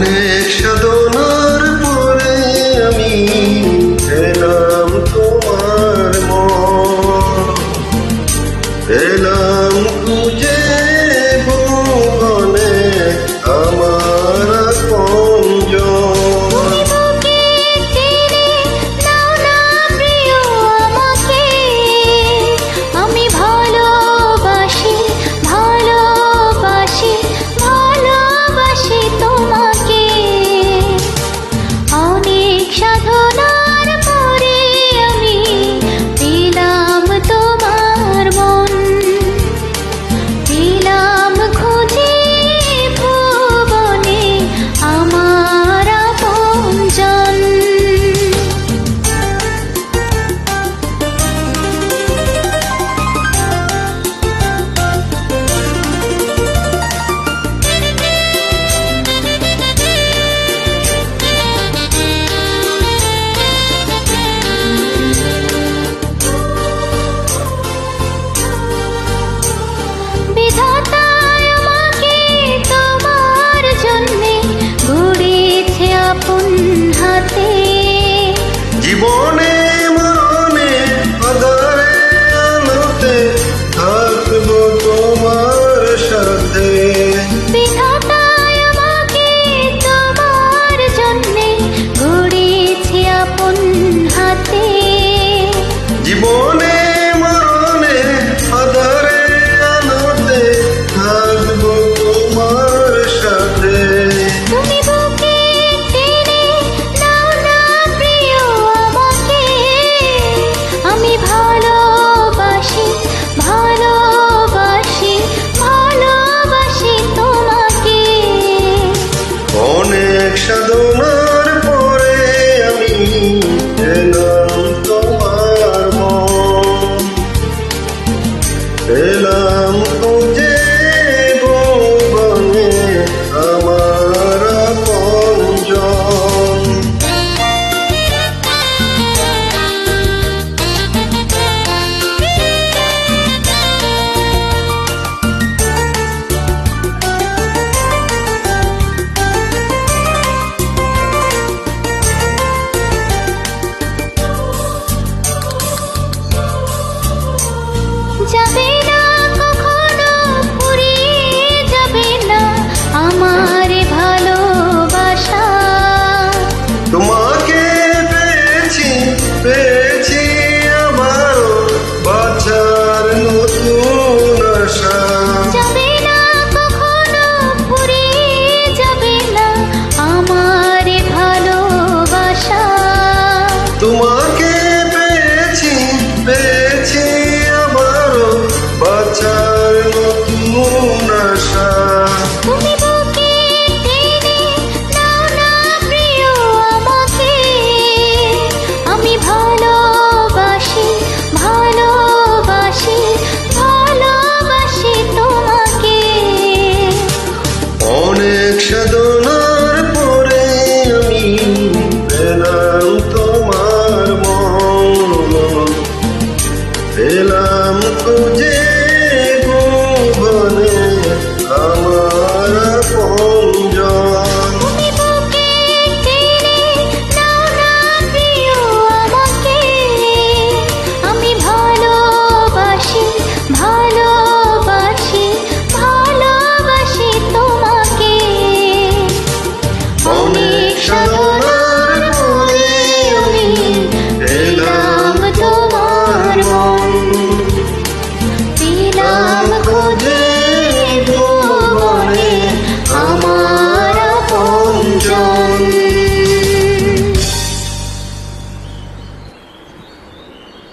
অনেক সাধনার পরে আমি পেলাম তোমার মন, পেলাম খুঁজে ভুবনে আমার আপনজন। জীবনে মরণে আধারে আলোতে থাকবো তোমার সাথে। বিধাতায় আমাকে তোমার জন্যে গড়েছে আপন হাতে। জীবনে মরণে আধারে আলোতে থাকবো তোমার সাথে। তুমি বুকে টেনে নাও না প্রিয় আমাকে, আমি ভালোবাসি ভালোবাসি ভালোবাসি তোমাকে। অনেক সাধনার পরে আমি পেলাম তোমার মন, পেলাম খুঁজে